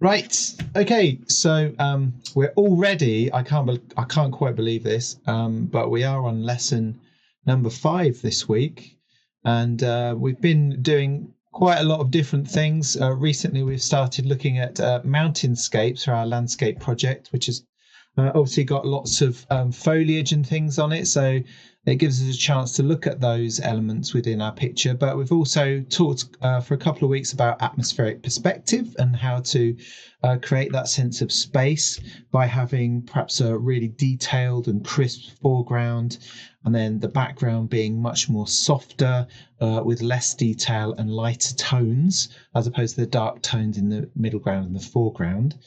Right. Okay. So we're already. I can't quite believe this. But we are on lesson number 5 this week, and we've been doing quite a lot of different things. Recently, we've started looking at mountainscapes for our landscape project, which has obviously got lots of foliage and things on it. So it gives us a chance to look at those elements within our picture. But we've also talked for a couple of weeks about atmospheric perspective and how to create that sense of space by having perhaps a really detailed and crisp foreground, and then the background being much more softer with less detail and lighter tones, as opposed to the dark tones in the middle ground and the foreground.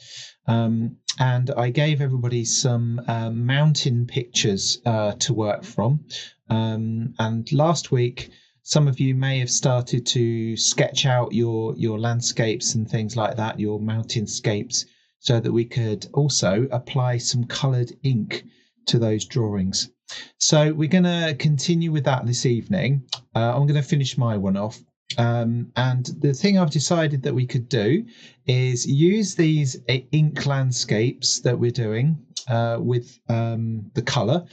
And I gave everybody some mountain pictures to work from. And last week, some of you may have started to sketch out your landscapes and things like that, your mountainscapes, so that we could also apply some coloured ink to those drawings. So we're going to continue with that this evening. I'm going to finish my one off. And the thing I've decided that we could do is use these ink landscapes that we're doing with the colour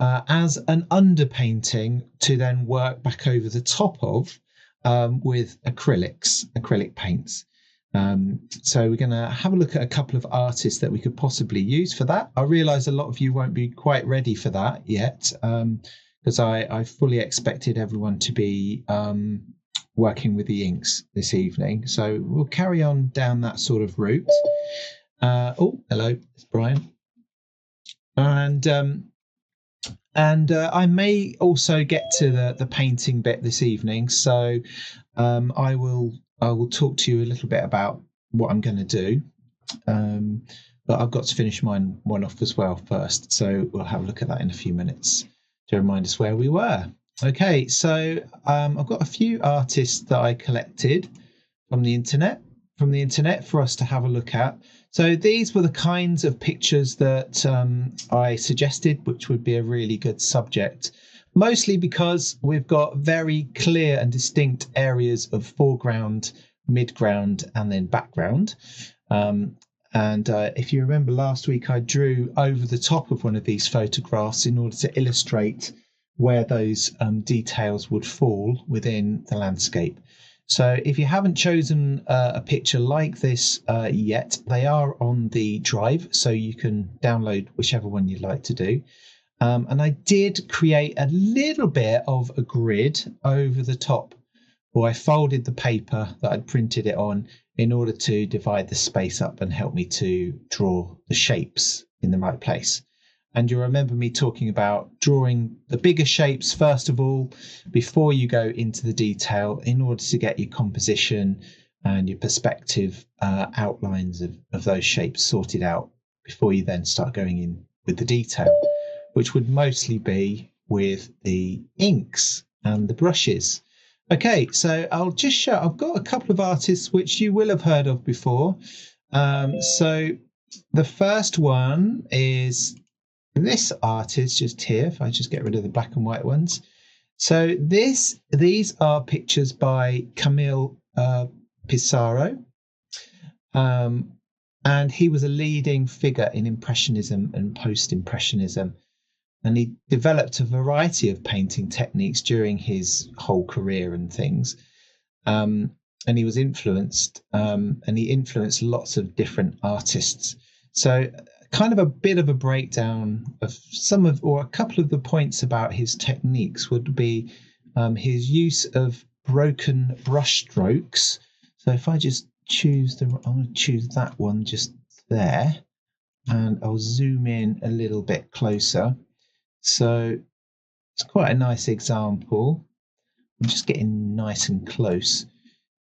as an underpainting to then work back over the top of with acrylic paints. So we're going to have a look at a couple of artists that we could possibly use for that. I realise a lot of you won't be quite ready for that yet, because I fully expected everyone to be working with the inks this evening. So we'll carry on down that sort of route. Oh, hello, it's Brian. And I may also get to the painting bit this evening. So I will talk to you a little bit about what I'm going to do. But I've got to finish one off as well first. So we'll have a look at that in a few minutes to remind us where we were. Okay, so I've got a few artists that I collected from the internet for us to have a look at. So these were the kinds of pictures that I suggested, which would be a really good subject, mostly because we've got very clear and distinct areas of foreground, midground, and then background. And if you remember last week, I drew over the top of one of these photographs in order to illustrate where those details would fall within the landscape. So if you haven't chosen a picture like this yet, they are on the drive, so you can download whichever one you'd like to do. And I did create a little bit of a grid over the top, or I folded the paper that I'd printed it on in order to divide the space up and help me to draw the shapes in the right place. And you'll remember me talking about drawing the bigger shapes first of all, before you go into the detail, in order to get your composition and your perspective outlines of those shapes sorted out before you then start going in with the detail, which would mostly be with the inks and the brushes. Okay, so I'll just show, I've got a couple of artists which you will have heard of before. So the first one is this artist just here, if I just get rid of the black and white ones. So these are pictures by Camille Pissarro. And he was a leading figure in Impressionism and Post-Impressionism. And he developed a variety of painting techniques during his whole career and things. And he was influenced, and he influenced lots of different artists. So kind of a bit of a breakdown of a couple of the points about his techniques would be his use of broken brush strokes. So if I just choose I'm going to choose that one just there, and I'll zoom in a little bit closer. So it's quite a nice example. I'm just getting nice and close.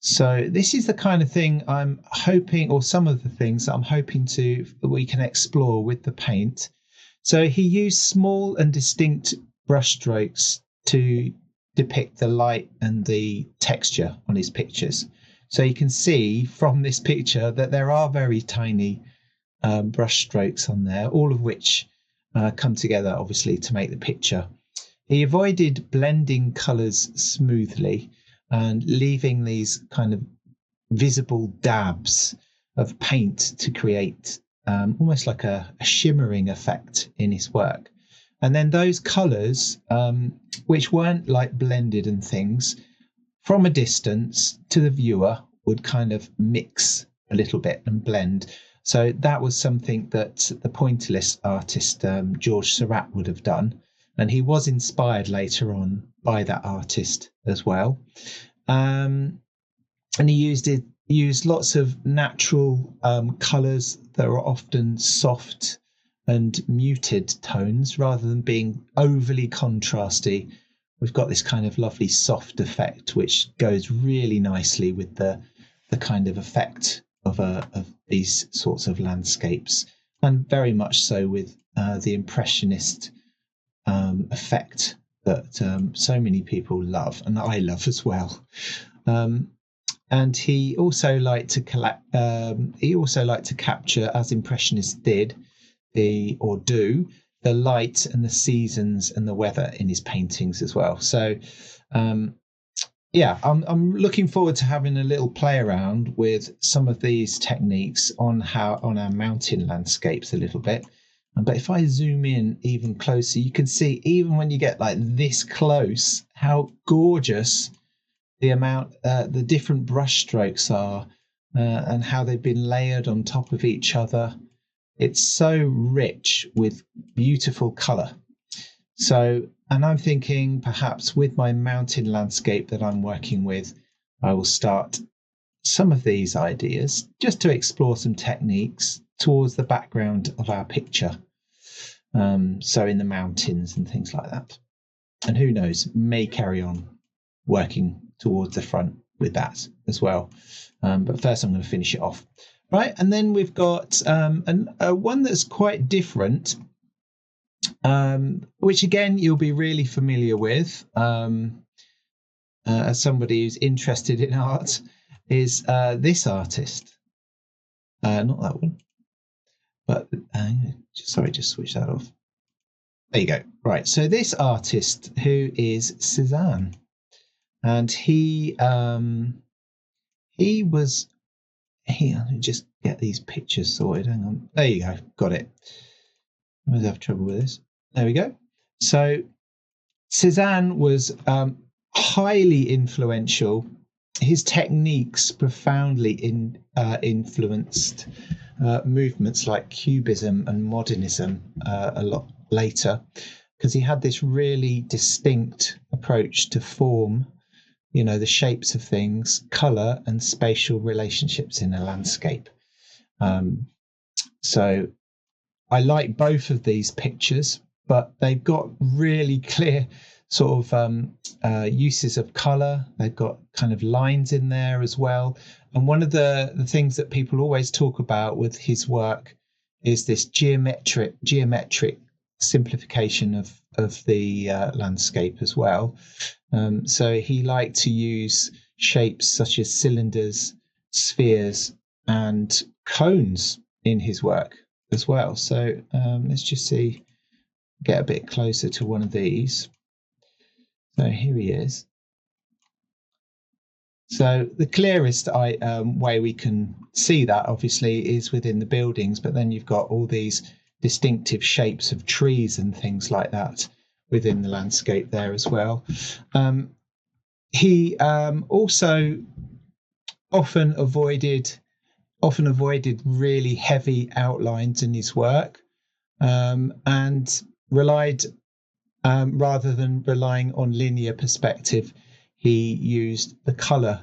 So this is the kind of thing I'm hoping, or some of the things that I'm hoping that we can explore with the paint. So he used small and distinct brush strokes to depict the light and the texture on his pictures. So you can see from this picture that there are very tiny brush strokes on there, all of which come together obviously to make the picture. He avoided blending colours smoothly and leaving these kind of visible dabs of paint to create almost like a shimmering effect in his work. And then those colours, which weren't like blended and things, from a distance to the viewer would kind of mix a little bit and blend. So that was something that the pointillist artist George Seurat would have done. And he was inspired later on by that artist as well. And he used lots of natural colours that are often soft and muted tones rather than being overly contrasty. We've got this kind of lovely soft effect, which goes really nicely with the kind of effect of these sorts of landscapes, and very much so with the impressionist effect that so many people love, and I love as well. And he also liked to capture, as Impressionists did, the light and the seasons and the weather in his paintings as well. So I'm looking forward to having a little play around with some of these techniques on our mountain landscapes a little bit. But if I zoom in even closer, you can see, even when you get like this close, how gorgeous the different brush strokes are, and how they've been layered on top of each other. It's so rich with beautiful colour. So, and I'm thinking perhaps with my mountain landscape that I'm working with, I will start some of these ideas just to explore some techniques towards the background of our picture. So in the mountains and things like that. And who knows, may carry on working towards the front with that as well. But first I'm going to finish it off. Right, and then we've got one that's quite different, which again you'll be really familiar with as somebody who's interested in art, is this artist. Not that one, but just switch that off. There you go. Right, so this artist, who is Cézanne, and he was. Here, let me just get these pictures sorted. Hang on. There you go. Got it. I always have trouble with this. There we go. So Cézanne was highly influential. His techniques profoundly influenced movements like Cubism and Modernism a lot later, because he had this really distinct approach to form, the shapes of things, colour and spatial relationships in a landscape. So I like both of these pictures, but they've got really clear sort of uses of colour. They've got kind of lines in there as well. And one of the things that people always talk about with his work is this geometric simplification of the landscape as well. So he liked to use shapes such as cylinders, spheres, and cones in his work as well. So let's just get a bit closer to one of these. So here he is. So the clearest way we can see that, obviously, is within the buildings, but then you've got all these distinctive shapes of trees and things like that within the landscape there as well. He also often avoided really heavy outlines in his work, and relied, rather than relying on linear perspective, he used the colour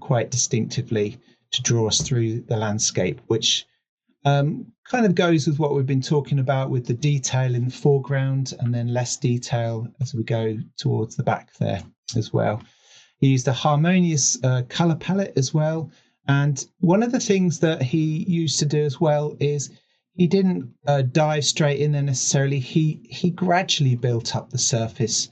quite distinctively to draw us through the landscape, which kind of goes with what we've been talking about with the detail in the foreground and then less detail as we go towards the back there as well. He used a harmonious colour palette as well. And one of the things that he used to do as well is he didn't dive straight in there necessarily. He gradually built up the surface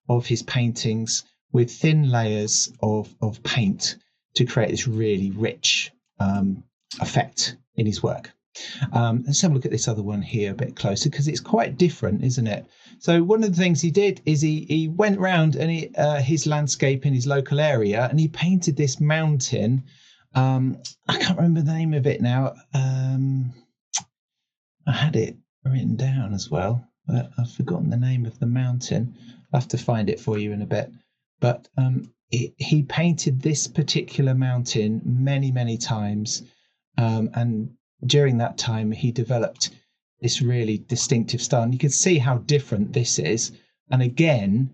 of his paintings with thin layers of paint to create this really rich effect in his work. Let's have a look at this other one here a bit closer, because it's quite different, isn't it? So one of the things he did is he went round and his landscape in his local area, and he painted this mountain I can't remember the name of it now. I had it written down as well, but I've forgotten the name of the mountain. I'll have to find it for you in a bit. But he painted this particular mountain many, many times. And during that time, he developed this really distinctive style. And you can see how different this is. And again,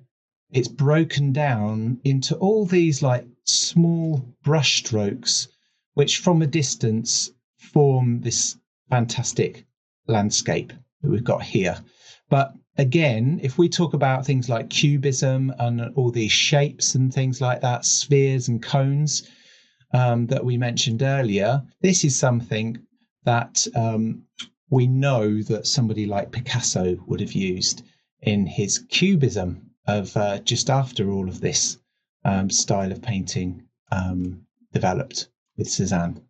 it's broken down into all these like small brush strokes, which from a distance form this fantastic landscape that we've got here. But again, if we talk about things like cubism and all these shapes and things like that, spheres and cones that we mentioned earlier, this is something that we know that somebody like Picasso would have used in his cubism of just after all of this style of painting developed with Cézanne.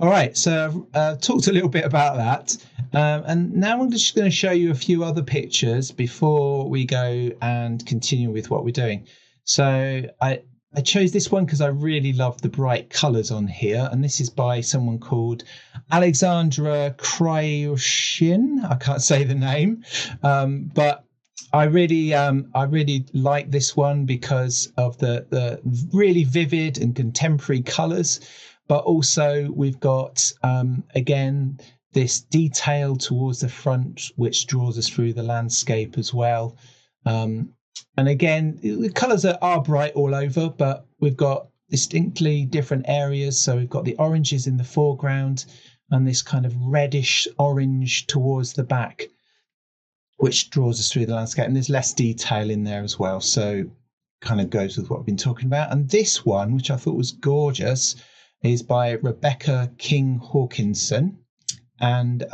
All right, so I've talked a little bit about that. And now I'm just going to show you a few other pictures before we go and continue with what we're doing. So I chose this one because I really love the bright colours on here. And this is by someone called Alexandra Kryushin. I can't say the name, but I really like this one because of the really vivid and contemporary colours. But also we've got, again, this detail towards the front, which draws us through the landscape as well. And again, the colours are bright all over, but we've got distinctly different areas. So we've got the oranges in the foreground and this kind of reddish orange towards the back, which draws us through the landscape. And there's less detail in there as well. So kind of goes with what we've been talking about. And this one, which I thought was gorgeous, is by Rebecca King Hawkinson. And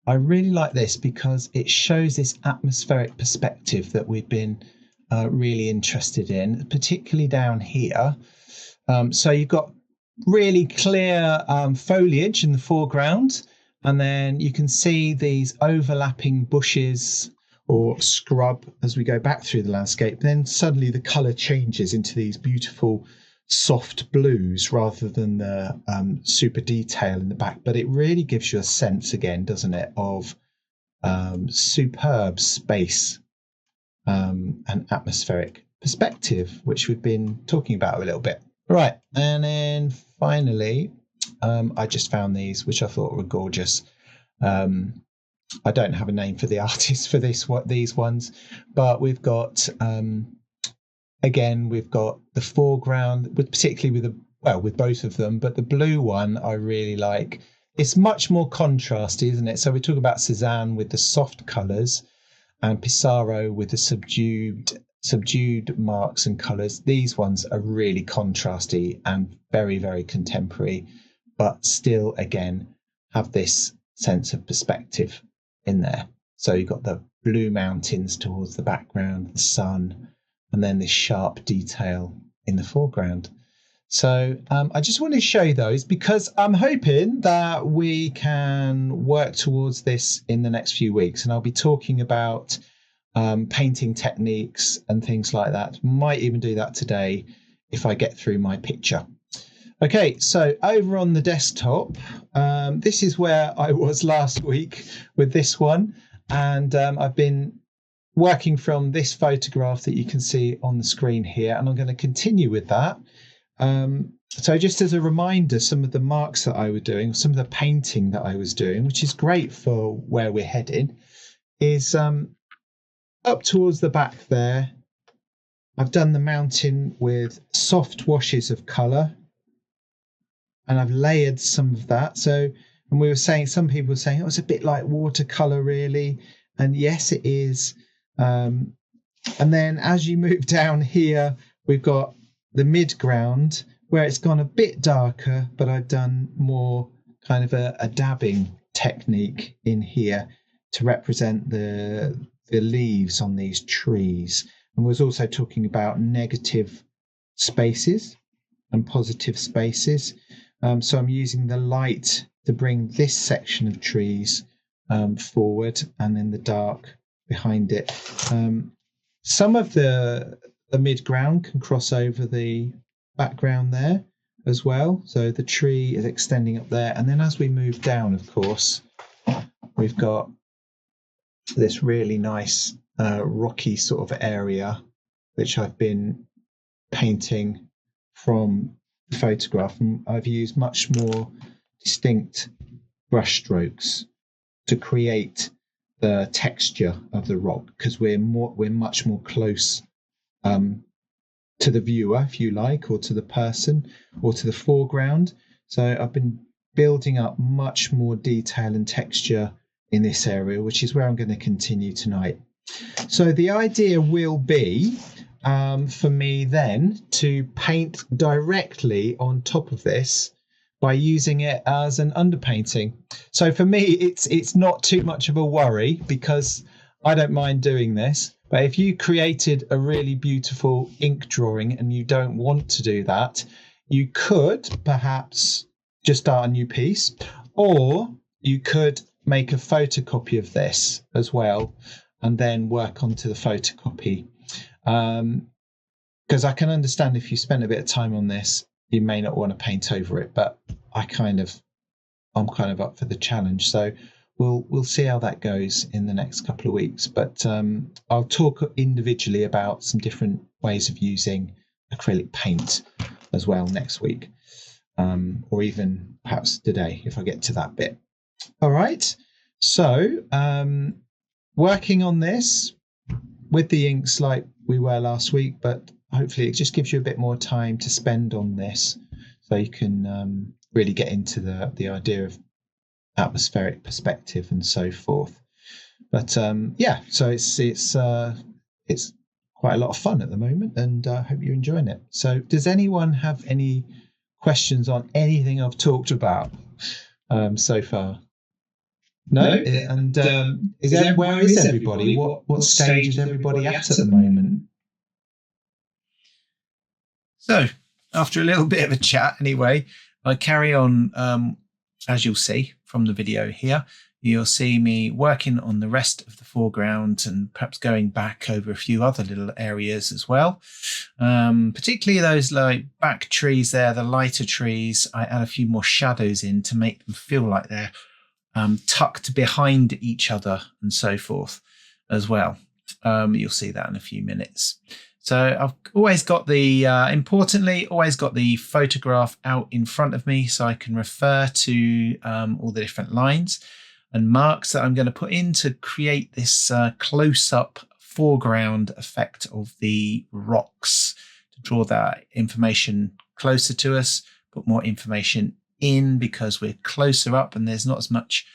I really like this because it shows this atmospheric perspective that we've been really interested in, particularly down here. So you've got really clear foliage in the foreground, and then you can see these overlapping bushes or scrub as we go back through the landscape. Then suddenly the colour changes into these beautiful soft blues rather than the super detail in the back. But it really gives you a sense again, doesn't it, of superb space and atmospheric perspective, which we've been talking about a little bit. Right, and then finally, I just found these, which I thought were gorgeous. I don't have a name for the artist for these ones, but we've got again, we've got the foreground, particularly with both of them, but the blue one I really like. It's much more contrasty, isn't it? So we talk about Cézanne with the soft colours and Pissarro with the subdued marks and colours. These ones are really contrasty and very, very contemporary, but still, again, have this sense of perspective in there. So you've got the blue mountains towards the background, the sun, and then this sharp detail in the foreground. So I just want to show you those because I'm hoping that we can work towards this in the next few weeks. And I'll be talking about painting techniques and things like that. Might even do that today if I get through my picture. Okay, so over on the desktop, this is where I was last week with this one. And I've been working from this photograph that you can see on the screen here, and I'm going to continue with that. So just as a reminder, some of the marks that I was doing, some of the painting that I was doing, which is great for where we're headed, is up towards the back there. I've done the mountain with soft washes of colour, and I've layered some of that. So, and we were saying, some people were saying, oh, it's a bit like watercolour really. And yes, it is. And then as you move down here, we've got the midground where it's gone a bit darker, but I've done more kind of a dabbing technique in here to represent the leaves on these trees. And was also talking about negative spaces and positive spaces. So I'm using the light to bring this section of trees forward, and then the dark behind it. Some of the midground can cross over the background there, as well. So the tree is extending up there. And then as we move down, of course, we've got this really nice rocky sort of area, which I've been painting from the photograph. And I've used much more distinct brush strokes to create the texture of the rock, because we're much more close to the viewer, if you like, or to the person, or to the foreground. So I've been building up much more detail and texture in this area, which is where I'm going to continue tonight. So the idea will be for me then to paint directly on top of this by using it as an underpainting. So for me, it's not too much of a worry, because I don't mind doing this. But if you created a really beautiful ink drawing and you don't want to do that, you could perhaps just start a new piece, or you could make a photocopy of this as well and then work onto the photocopy. Because I can understand if you spend a bit of time on this, you may not want to paint over it, but I'm kind of up for the challenge. So we'll see how that goes in the next couple of weeks. But I'll talk individually about some different ways of using acrylic paint as well next week, or even perhaps today if I get to that bit. All right. So working on this with the inks like we were last week, but hopefully it just gives you a bit more time to spend on this, so you can really get into the idea of atmospheric perspective and so forth. But yeah, so it's quite a lot of fun at the moment, and I hope you're enjoying it. So does anyone have any questions on anything I've talked about so far? No? And where is everybody? What stage is everybody at the moment? So after a little bit of a chat anyway, I carry on, as you'll see from the video here. You'll see me working on the rest of the foreground and perhaps going back over a few other little areas as well. Particularly those like back trees there, the lighter trees, I add a few more shadows in to make them feel like they're tucked behind each other and so forth as well. You'll see that in a few minutes. So I've always got importantly, always got the photograph out in front of me, so I can refer to all the different lines and marks that I'm going to put in to create this close-up foreground effect of the rocks, to draw that information closer to us, put more information in because we're closer up and there's not as much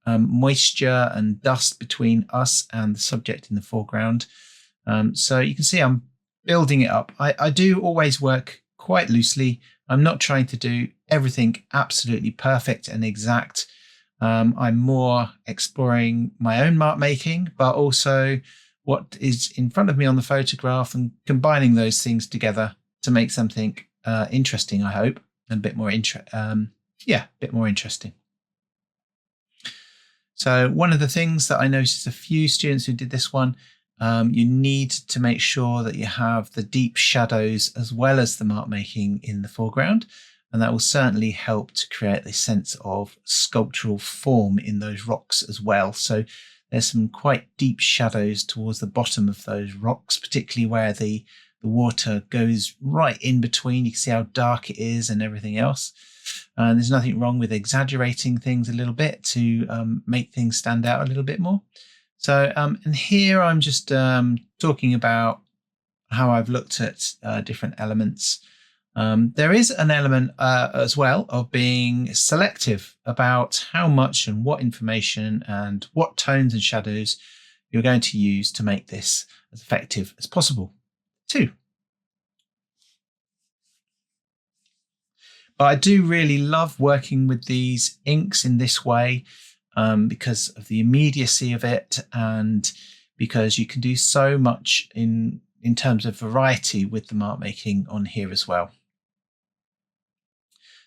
moisture and dust between us and the subject in the foreground. So you can see I'm building it up. I do always work quite loosely. I'm not trying to do everything absolutely perfect and exact. I'm more exploring my own mark making, but also what is in front of me on the photograph and combining those things together to make something interesting, I hope, and a bit more interesting. So one of the things that I noticed a few students who did this one, you need to make sure that you have the deep shadows as well as the mark making in the foreground, and that will certainly help to create this sense of sculptural form in those rocks as well. So there's some quite deep shadows towards the bottom of those rocks, particularly where the water goes right in between. You can see how dark it is and everything else. And there's nothing wrong with exaggerating things a little bit to make things stand out a little bit more. So, and here I'm just talking about how I've looked at different elements. There is an element as well of being selective about how much and what information and what tones and shadows you're going to use to make this as effective as possible too. But I do really love working with these inks in this way because of the immediacy of it, and because you can do so much in terms of variety with the mark making on here as well.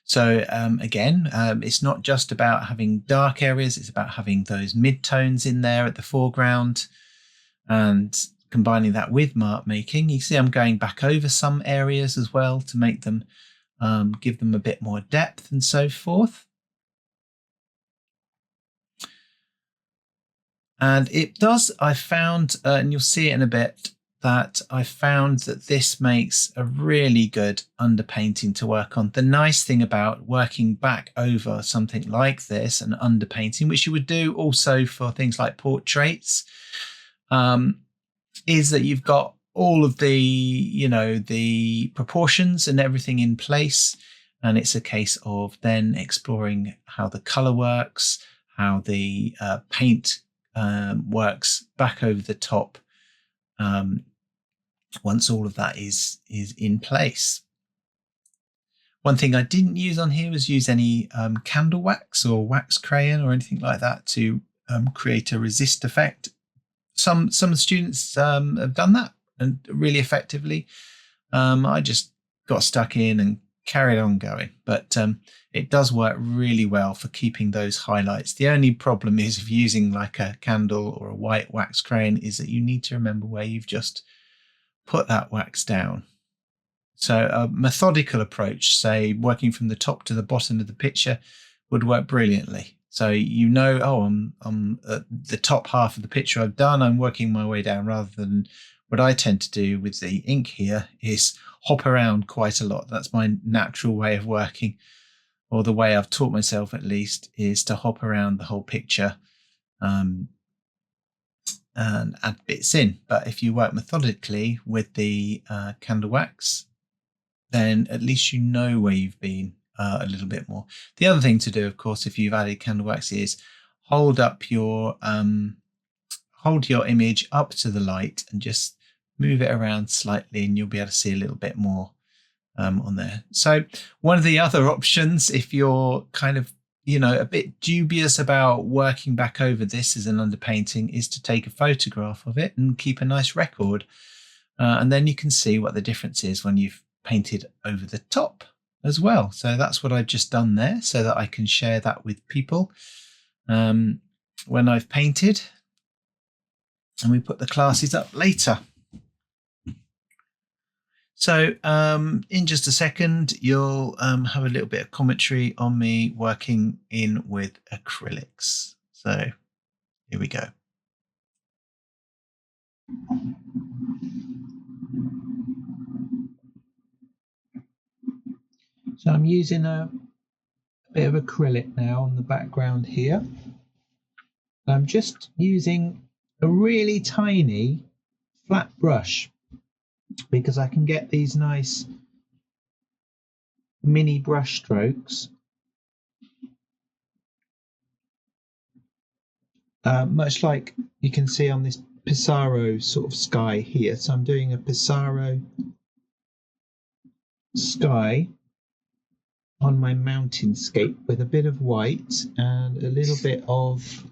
So again, it's not just about having dark areas, it's about having those mid-tones in there at the foreground and combining that with mark making. You see I'm going back over some areas as well to make them give them a bit more depth and so forth. And it does, I found, and you'll see it in a bit, that I found that this makes a really good underpainting to work on. The nice thing about working back over something like this and underpainting, which you would do also for things like portraits, is that you've got all of the, you know, the proportions and everything in place. And it's a case of then exploring how the color works, how the paint works back over the top once all of that is in place. One thing I didn't use on here was use any candle wax or wax crayon or anything like that to create a resist effect. Some students have done that and really effectively. I just got stuck in and carried on going, but it does work really well for keeping those highlights. The only problem is if using like a candle or a white wax crayon is that you need to remember where you've just put that wax down. So a methodical approach, say working from the top to the bottom of the picture, would work brilliantly. So you know, oh, I'm at the top half of the picture I've done, I'm working my way down, rather than what I tend to do with the ink here is hop around quite a lot. That's my natural way of working, or the way I've taught myself at least, is to hop around the whole picture and add bits in. But if you work methodically with the candle wax, then at least you know where you've been a little bit more. The other thing to do, of course, if you've added candle wax, is hold your image up to the light and just move it around slightly, and you'll be able to see a little bit more on there. So one of the other options, if you're kind of, you know, a bit dubious about working back over this as an underpainting, is to take a photograph of it and keep a nice record. And then you can see what the difference is when you've painted over the top as well. So that's what I've just done there, so that I can share that with people when I've painted, and we put the classes up later. So in just a second, you'll have a little bit of commentary on me working in with acrylics. So here we go. So I'm using a bit of acrylic now on the background here. I'm just using a really tiny flat brush, because I can get these nice mini brush strokes, much like you can see on this Pissarro sort of sky here. So I'm doing a Pissarro sky on my mountainscape with a bit of white and a little bit of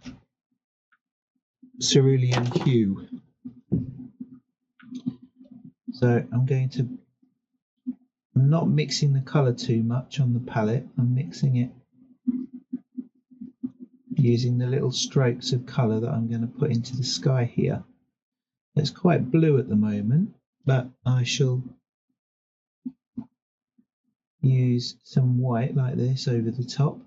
cerulean hue. So I'm not mixing the colour too much on the palette. I'm mixing it using the little strokes of colour that I'm going to put into the sky here. It's quite blue at the moment, but I shall use some white like this over the top.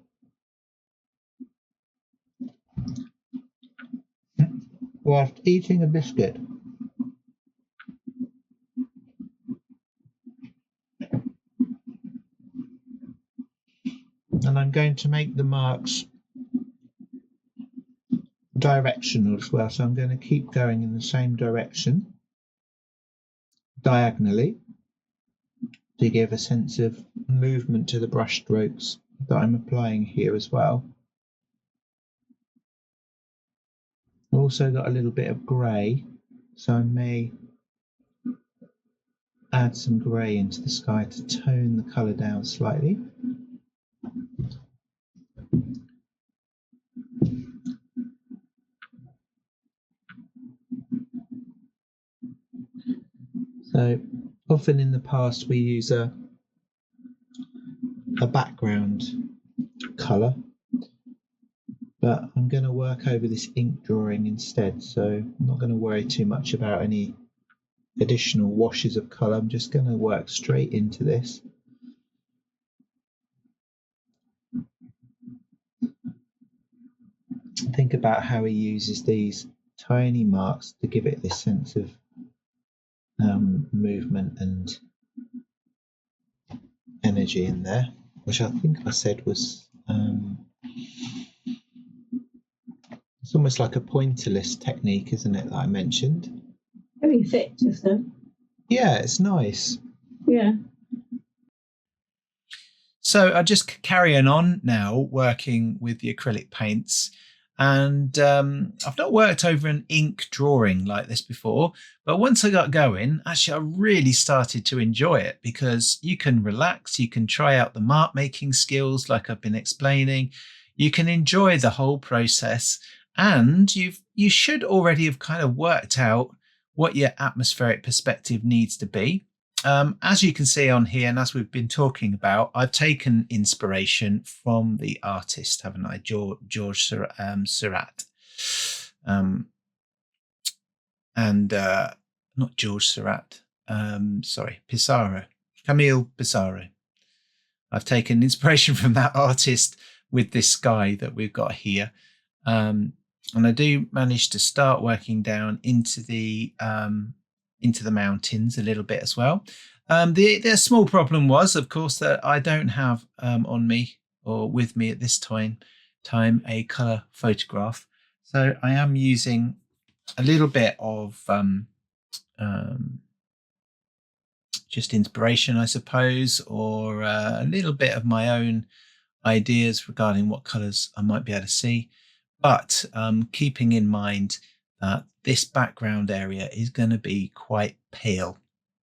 Whilst eating a biscuit. And I'm going to make the marks directional as well, so I'm going to keep going in the same direction diagonally to give a sense of movement to the brush strokes that I'm applying here as well. I've also got a little bit of grey, so I may add some grey into the sky to tone the colour down slightly. So often in the past we use a background colour, but I'm going to work over this ink drawing instead, so I'm not going to worry too much about any additional washes of colour. I'm just going to work straight into this think about how he uses these tiny marks to give it this sense of movement and energy in there, which I think I said was it's almost like a pointillist technique, isn't it, that I mentioned? Very thick just then. Yeah, it's nice. Yeah. So I just carrying on now working with the acrylic paints, and I've not worked over an ink drawing like this before, but once I got going, actually I really started to enjoy it, because you can relax, you can try out the mark making skills like I've been explaining, you can enjoy the whole process, and you should already have kind of worked out what your atmospheric perspective needs to be. As you can see on here, and as we've been talking about, I've taken inspiration from the artist, haven't I? George Seurat. Not George Seurat. Sorry, Pissarro. Camille Pissarro. I've taken inspiration from that artist with this sky that we've got here. And I do manage to start working down into the mountains a little bit as well. The small problem was, of course, that I don't have on me or with me at this time a colour photograph. So I am using a little bit of just inspiration, I suppose, or a little bit of my own ideas regarding what colours I might be able to see. But keeping in mind that this background area is going to be quite pale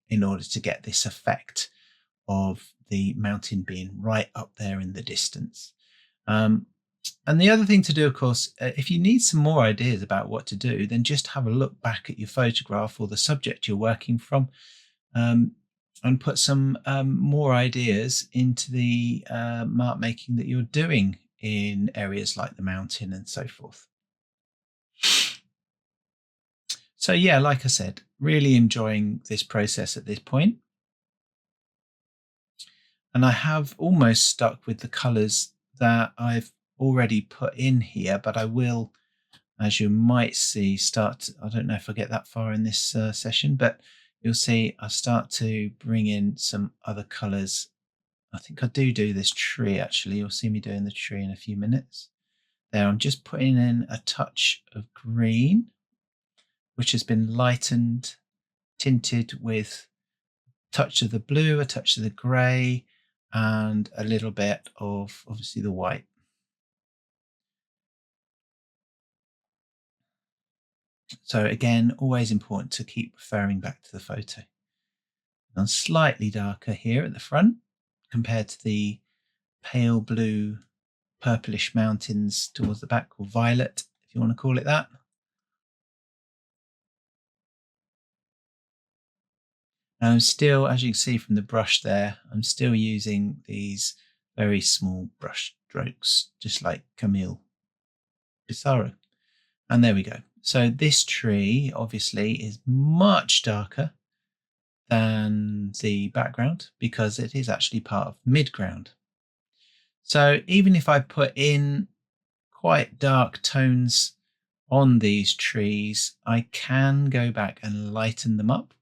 in order to get this effect of the mountain being right up there in the distance. And the other thing to do, of course, if you need some more ideas about what to do, then just have a look back at your photograph or the subject you're working from, and put some more ideas into the mark making that you're doing in areas like the mountain and so forth. So yeah, like I said, really enjoying this process at this point. And I have almost stuck with the colours that I've already put in here, but I will, as you might see, I don't know if I get that far in this session, but you'll see I start to bring in some other colours. I think I do this tree, actually. You'll see me doing the tree in a few minutes. There, I'm just putting in a touch of green, which has been lightened, tinted with a touch of the blue, a touch of the grey, and a little bit of, obviously, the white. So again, always important to keep referring back to the photo. I'm slightly darker here at the front compared to the pale blue, purplish mountains towards the back, or violet, if you want to call it that. And I'm still, as you can see from the brush there, I'm still using these very small brush strokes, just like Camille Pissarro. And there we go. So this tree obviously is much darker than the background because it is actually part of midground. So even if I put in quite dark tones on these trees, I can go back and lighten them up.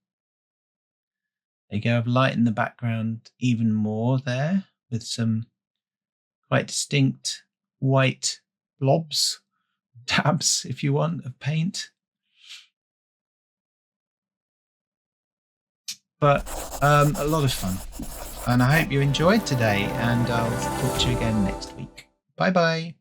There you go, I've lightened the background even more there with some quite distinct white blobs, dabs, if you want, of paint. But a lot of fun. And I hope you enjoyed today, and I'll talk to you again next week. Bye bye.